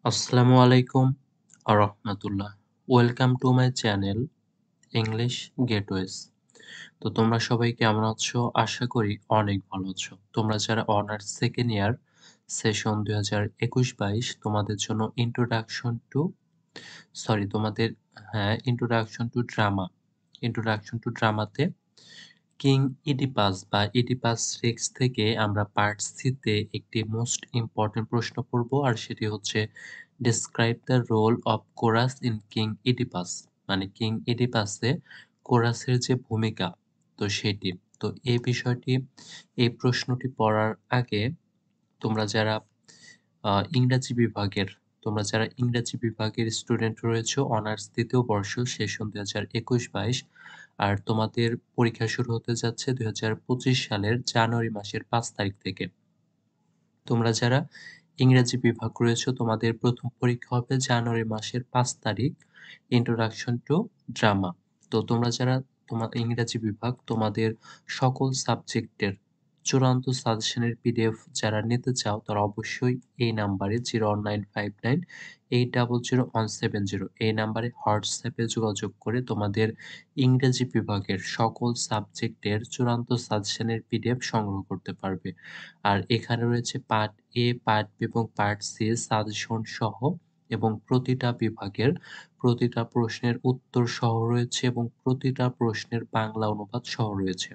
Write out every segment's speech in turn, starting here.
আসসালামু আলাইকুম আরহামাতুল্লাহ। Welcome to my channel English Gateways. তো তোমরা সবাই কেমন আছো? আশা করি অনেক ভালো আছো। তোমরা যারা অনার্স সেকেন্ড ইয়ার সেশন ২০২১-২২ তোমাদের জন্য introduction to drama. Introduction to ড্রামাতে কিং ইডিপাস বা ইডিপাস রেক্স থেকে আমরা পার্ট সিতে একটি মোস্ট ইম্পর্টেন্ট প্রশ্ন পড়ব, আর সেটি হচ্ছে describe the role of chorus in king Oedipus, মানে কিং ইডিপাসে কোরাসের যে ভূমিকা তো সেটি। তো এই বিষয়টি, এই প্রশ্নটি পড়ার আগে তোমরা যারা ইংরাজি বিভাগের ইংরাজি বিভাগের স্টুডেন্ট রয়েছো, অনার্স ২য় বর্ষ সেশন ২০২১-২২, আর তোমাদের পরীক্ষা শুরু হতে যাচ্ছে ২০২৫ সালের জানুয়ারি মাসের ৫ তারিখ থেকে। তোমরা যারা ইংরেজি বিভাগ রয়েছো, তোমাদের প্রথম পরীক্ষা হবে জানুয়ারি মাসের ৫ তারিখ, ইন্ট্রোডাকশন টু ড্রামা। তো তোমরা যারা তোমার ইংরেজি বিভাগ, তোমাদের সকল সাবজেক্টের চূড়ান্ত সাজেশনের পিডিএফ যারা নিতে চাও, তারা অবশ্যই এই নাম্বারে 01959800170 এই নাম্বারে হোয়াটসঅ্যাপে যোগাযোগ করে তোমাদের ইংরেজি বিভাগের সকল সাবজেক্টের চূড়ান্ত সাজেশনের পিডিএফ সংগ্রহ করতে পারবে। আর এখানে রয়েছে পার্ট এ, পার্ট বি এবং পার্ট সি সাজেশন সহ, এবং প্রতিটা বিভাগের প্রতিটা প্রশ্নের উত্তর সহ রয়েছে এবং প্রতিটা প্রশ্নের বাংলা অনুবাদ সহ রয়েছে।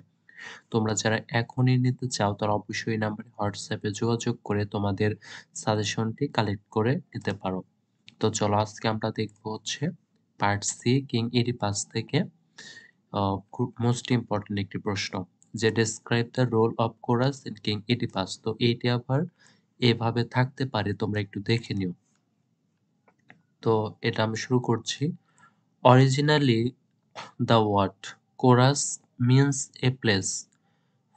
তোমরা যারা এখনই নিতে চাও, তারা অবশ্যই এই নাম্বারে হোয়াটসঅ্যাপে যোগাযোগ করে তোমাদের সাজেশনটি কালেক্ট করে নিতে পারো। তো চলো আজকে আমরা দেখবো হচ্ছে পার্ট সি কিং ইডিপাস থেকে খুব মোস্ট ইম্পর্টেন্ট একটি প্রশ্ন, যে describe the role of chorus in king Oedipus. তো এইটি আবার এভাবে থাকতে পারে, তোমরা একটু দেখে নিও। তো এটা আমি শুরু করছি। Originally the word chorus means a place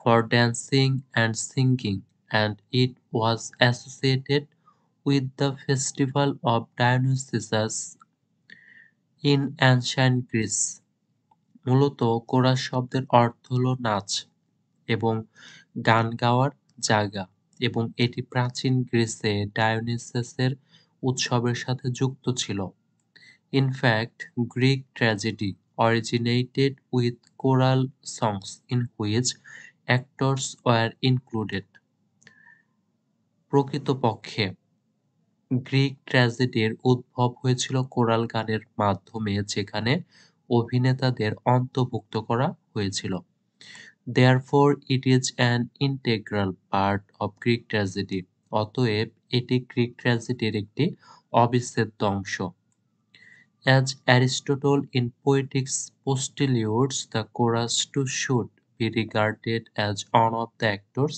for dancing and singing, and it was associated with the festival of Dionysus in ancient Greece. মূলত কোরাস শব্দের অর্থ হলো নাচ এবং গান গাওয়ার জায়গা, এবং এটি প্রাচীন গ্রিসে ডায়োনিসাসের উৎসবের সাথে যুক্ত ছিল। In fact, Greek tragedy originated with choral songs in which actors were included. প্রকৃতপক্ষে গ্রিক ট্র্যাজেডির উদ্ভব হয়েছিল কোরাল গানের মাধ্যমে, যেখানে অভিনেতাদের অন্তর্ভুক্ত করা হয়েছিল। Therefore, it is an integral part of Greek tragedy. অতএব এটি গ্রিক ট্র্যাজেডির একটি অবিচ্ছেদ্য অংশ। As Aristotle in Poetics postulates the chorus to should be regarded as one of the actors,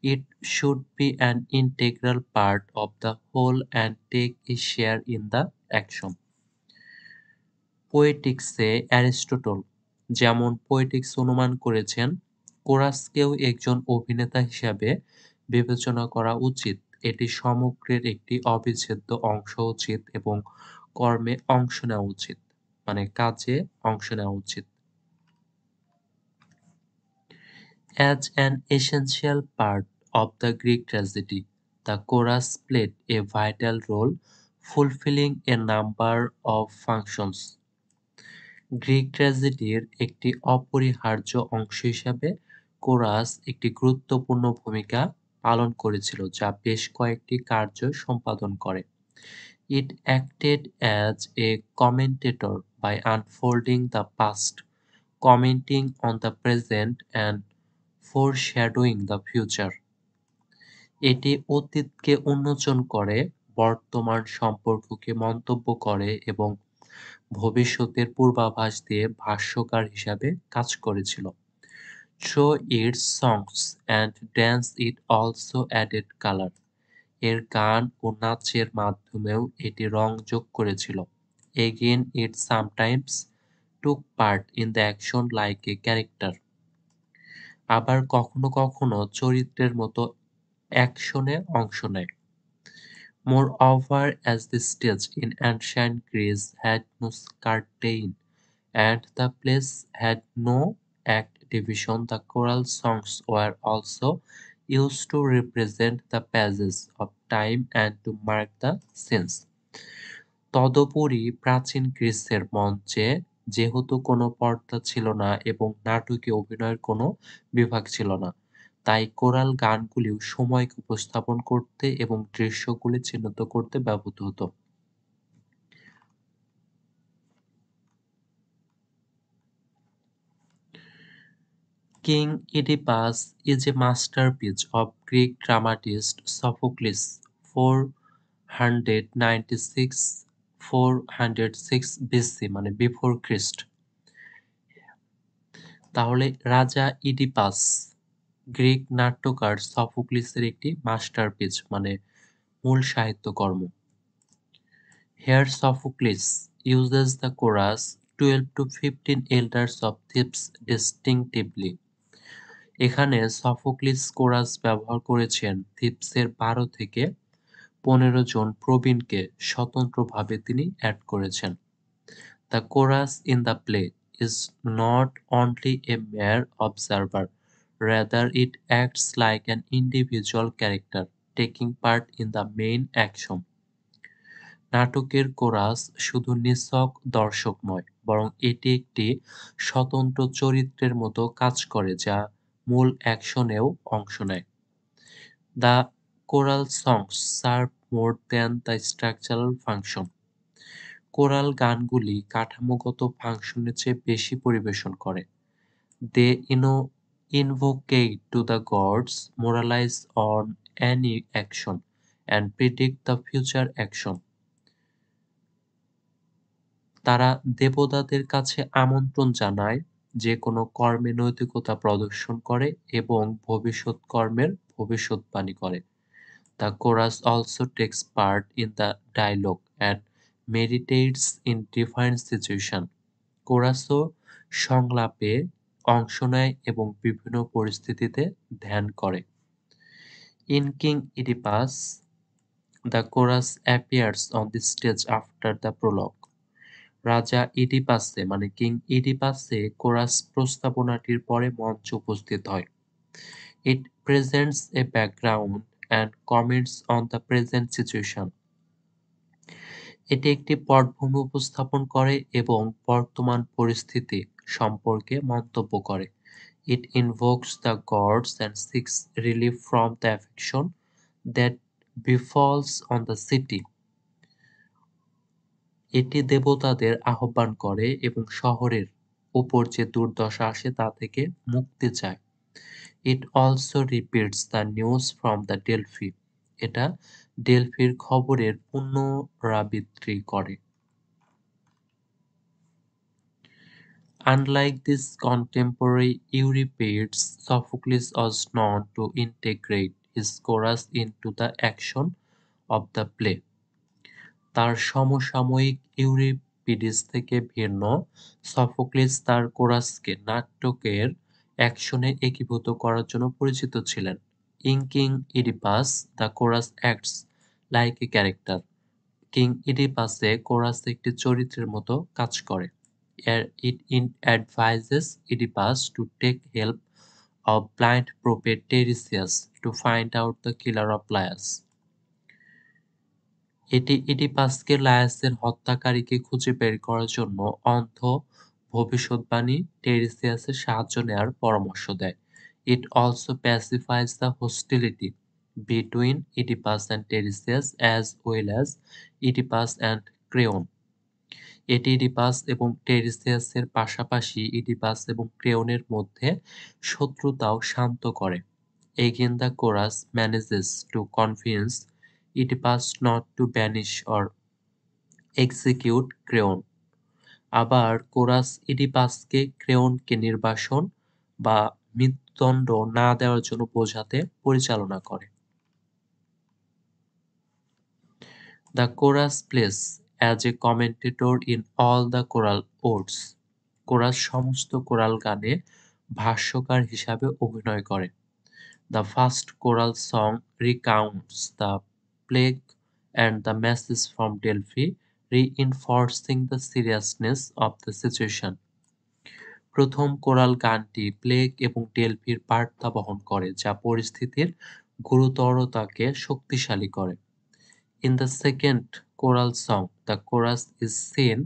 it should be an integral part of the whole and take a share in the action. পোয়েটিক্সে Aristotle যেমন poetics অনুমান করেছেন, কোরাসকেও একজন অভিনেতা হিসাবে বিবেচনা করা উচিত। এটি সমগ্রের একটি অবিচ্ছেদ্য অংশ উচিত এবং কর্মে অংশ নেওয়া উচিত, মানে কাজে অংশ নেওয়া উচিত। As an essential part of the Greek tragedy, the chorus played a vital role, fulfilling a number of functions. Greek ট্র্যাজেডির একটি অপরিহার্য অংশ হিসাবে কোরাস একটি গুরুত্বপূর্ণ ভূমিকা পালন করেছিল, যা বেশ কয়েকটি কার্য সম্পাদন করে। It acted as a commentator by unfolding the past, commenting on the present, and foreshadowing the future. এটি অতীতকে উন্মোচন করে, বর্তমান সম্পর্ককে মন্তব্য করে এবং ভবিষ্যতের পূর্বাভাস দিয়ে ভাষ্যকার হিসাবে কাজ করেছিল। Through its songs and dance it also added color. এর গান ও নাচের মাধ্যমেও এটি রং যোগ করেছিল। Again, it sometimes took part in the action like a character. আবার কখনো কখনো চরিত্রের মতো অ্যাকশনে অংশ নেয়। Moreover, as the stage in ancient Greece had no curtain and the plays had no act division, the choral songs were also used to represent the passages of time and to mark the scenes. তদুপরি প্রাচীন গ্রিসের মঞ্চে যেহেতু কোনো পর্দা ছিল না এবং নাটকে অভিনয়ের কোনো বিভাগ ছিল না, তাই কোরাল গানগুলিও সময়কে উপস্থাপন করতে এবং দৃশ্যগুলি চিহ্নিত করতে ব্যবহৃত হতো। King Oedipus is a masterpiece of Greek dramatist Sophocles (496–406 BC মানে বিফোর খ্রিস্ট। তাহলে রাজা ইডিপাস গ্রিক নাট্যকার সফোক্লিসের একটি মাস্টারপিস মানে মূল সাহিত্যকর্ম। Here Sophocles uses the chorus 12 to 15 elders of Thebes distinctively. এখানে সফোক্লিস কোরাস ব্যবহার করেছেন থিবসের 12 থেকে 15 জন প্রবীণকে স্বতন্ত্রভাবে তিনি অ্যাড করেছেন। The chorus in the play is not only a mere observer, rather it acts like an individual character taking part in the main action. নাটকের chorus শুধু নিছক দর্শক নয়, বরং এটি একটি স্বতন্ত্র চরিত্রের মতো কাজ করে যা মূল অ্যাকশনেও অংশ নেয়। The choral songs serve more than the structural function. Coral গানগুলি কাঠামোগত ফাংশনের চেয়ে বেশি পরিবেশন করে। They invocate to the gods, moralize on any action, and predict the future action. তারা দেবতাদের কাছে আমন্ত্রণ জানায়, যে কোনো কর্মে নৈতিকতা প্রদর্শন করে এবং ভবিষ্যৎ কর্মের ভবিষ্যদ্বাণী করে। The chorus also takes part in the dialogue and meditates in different situations. কোরাসও সংলাপে অংশ নেয় এবং বিভিন্ন পরিস্থিতিতে ধ্যান করে। In King Oedipus, the chorus appears on the stage after the prologue. রাজা ইডিপাসে মানে কিং ইডিপাসে কোরাস প্রস্তাবনাটির পরে মঞ্চে উপস্থিত হয়। It presents a background and comments on the present situation. এটি একটি পটভূমি উপস্থাপন করে এবং বর্তমান পরিস্থিতি সম্পর্কে মন্তব্য করে। It invokes the gods and seeks relief from the affliction that befalls on the city. এটি দেবতাদের আহ্বান করে এবং শহরের উপর যে দুর্দশা আসে তা থেকে মুক্তি চায়। It also repeats the news from the Delphi. এটা ডেলফির খবরের পুনরাবৃত্তি করে। Unlike this contemporary Euripides, Sophocles was known to integrate his chorus into the action of the play. তার সমসাময়িক ইউরিপিডিস থেকে ভিন্ন, সফোক্লিস তার কোরাসকে নাটকের অ্যাকশনে একীভূত করার জন্য পরিচিত ছিলেন। In King Oedipus, the chorus acts like a character. King ইডিপাসে কোরাস একটি চরিত্রের মতো কাজ করে। It advises Oedipus to take help of blind prophet Tiresias to find out the killer of Laius. এটি ইডিপাসকে লায়াসের হত্যাকারীকে খুঁজে বের করার জন্য অন্ধ ভবিষ্যদ্বাণী টেরিসিয়াসের সাহায্য নেওয়ার পরামর্শ দেয়। It also pacifies the hostility between Oedipus and Tiresias as well as Oedipus and Creon. এটি ইডিপাস এবং টেরিসিয়াসের পাশাপাশি ইডিপাস এবং ক্রেওনের মধ্যে শত্রুতাও শান্ত করে। Again, the chorus manages to convince Oedipus not to banish or execute Creon. আবার কোরাস ইডিপাসকে ক্রেওনকে নির্বাসন বা মৃত্যুদণ্ড না দেওয়ার জন্য বোঝাতে পরিচালনা করে। The chorus plays as a commentator in all the choral odes. Chorus সমস্ত কোরাল গানে ভাষ্যকার হিসাবে অভিনয় করে। The first choral song recounts the plague and the message from Delphi, reinforcing the seriousness of the situation. প্রথম coral গানটি plague এবং ডেলফির বার্তা বহন করে, যা পরিস্থিতির গুরুতরতাকে শক্তিশালী করে। In the second choral song, the chorus is seen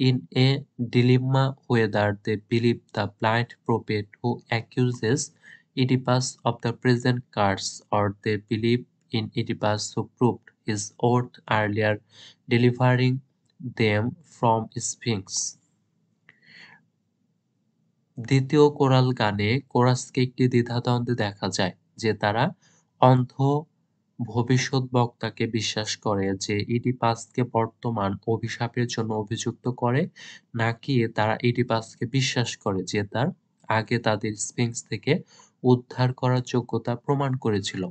in a dilemma whether they believe the blind prophet who accuses Oedipus of the present curse or they believe in Oedipus who proved his oath earlier, delivering them from Sphinx. দ্বিতীয় coral গানে কোরাসকে একটি দ্বিধাদ্বন্দ্বে দেখা যায় যে তারা অন্ধ ভবিষ্যদ্বক্তাকে বিশ্বাস করে যে ইডিপাসকে বর্তমান অভিশাপের জন্য অভিযুক্ত করে, নাকি তারা ইডিপাসকে বিশ্বাস করে যে তার আগে তাদের স্ফিংস থেকে উদ্ধার করার যোগ্যতা প্রমাণ করেছিল।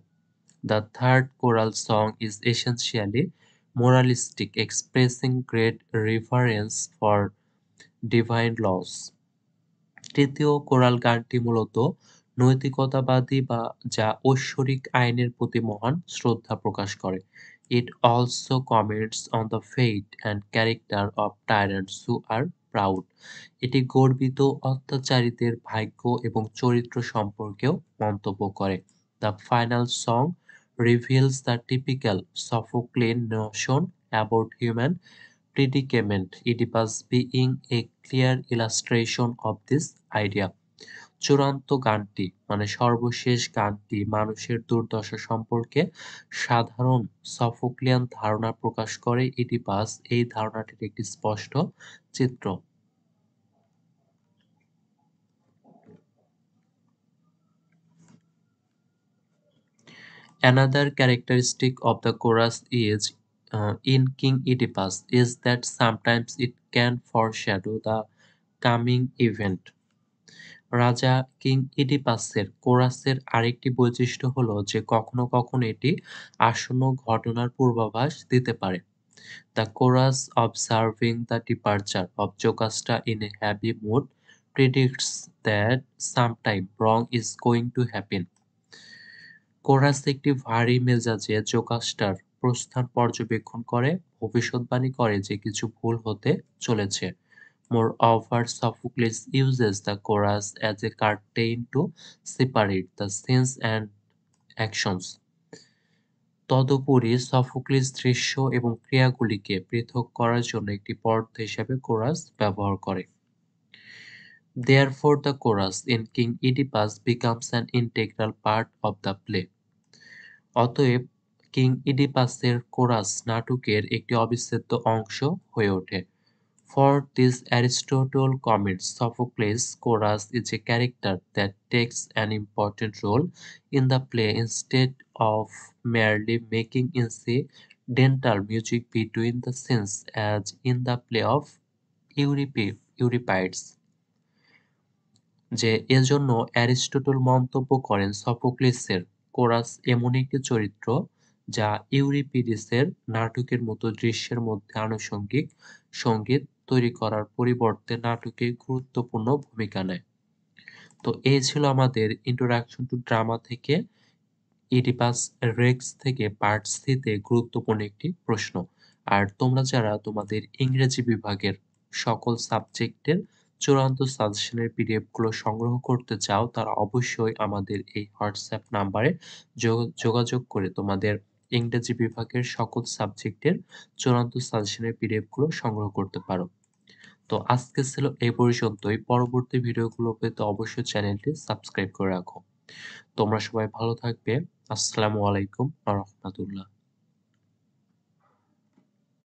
The third choral song is essentially moralistic, expressing great reverence for divine laws. তৃতীয় কোরাল গানটি মূলত নৈতিকতাবাদী বা যা ঐশ্বরিক আইনের প্রতি মহান শ্রদ্ধা প্রকাশ করে। It also comments on the fate and character of tyrants who are proud. এটি গর্বিত অত্যাচারীদের ভাগ্য এবং চরিত্র সম্পর্কেও মন্তব্য করে। The final song reveals the typical Sophoclean notion about human predicament, Oedipus being a clear illustration of this idea. চূড়ান্ত গানটি মানে সর্বশেষ গানটি মানুষের দুর্দশা সম্পর্কে সাধারণ সফোক্লিয়ান ধারণা প্রকাশ করে। ইডিপাস এই ধারণাটির একটি স্পষ্ট চিত্র। Another characteristic of the chorus is in King Oedipus is that sometimes it can foreshadow the coming event. রাজা কিং ইডিপাসের কোরাসের আরেকটি বৈশিষ্ট্য হলো যে কখনো কখনো এটি আসন্ন ঘটনার পূর্বাভাস দিতে পারে। The chorus, observing the departure of Jocasta in a happy mood, predicts that sometime wrong is going to happen. Chorus একটি ভারী মেজাজে জোকাস্টার প্রস্থান পর্যবেক্ষণ করে ভবিষ্যৎবাণী করে যে কিছু ভুল হতে চলেছে। Moreover, Sophocles uses the chorus as a curtain to separate the scenes and actions. তদুপরি সফোক্লিস দৃশ্য এবং ক্রিয়াগুলিকে পৃথক করার জন্য একটি পর্দা হিসাবে কোরাস ব্যবহার করে। Therefore, the chorus in King Oedipus becomes an integral part of the play. অতএব কিং ইডিপাসের কোরাস নাটকের একটি অবিচ্ছেদ্য অংশ হয়ে ওঠে। For this Aristotle comments Sophocles' chorus is a character that takes an important role in the play instead of merely making incidental music between the scenes as in the play of Euripides. যে এজন্য Aristotle মন্তব্য করেন সফোক্লিসের chorus এমন একটি চরিত্র যা ইউরিপিডিসের নাটকের মতো দৃশ্যের মধ্যে আনুষঙ্গিক সঙ্গীত তৈরি করার পরিবর্তে নাটকে গুরুত্বপূর্ণ ভূমিকা নেয়। তো এই ছিল আমাদের ইন্ট্রোডাকশন টু ড্রামা থেকে ইডিপাস রেক্স থেকে পার্ট সিতে গুরুত্বপূর্ণ একটি প্রশ্ন। আর তোমরা যারা তোমাদের ইংরেজি বিভাগের সকল সাবজেক্টের চূড়ান্ত সাজেশনের পিডিএফ গুলো সংগ্রহ করতে চাও তারা অবশ্যই আমাদের এই হোয়াটসঅ্যাপ নাম্বারে যোগাযোগ করে তোমাদের ইংরেজি বিভাগের সকল সাবজেক্টের চূড়ান্ত সাজেশনের পিডিএফ গুলো সংগ্রহ করতে পারো। তো আজকে ছিল এই পর্যন্তই। পরবর্তী ভিডিওগুলো পেতে অবশ্যই চ্যানেলটি সাবস্ক্রাইব করে রাখো। তোমরা সবাই ভালো থাকবে। আসসালামু আলাইকুম ওয়া রাহমাতুল্লাহ।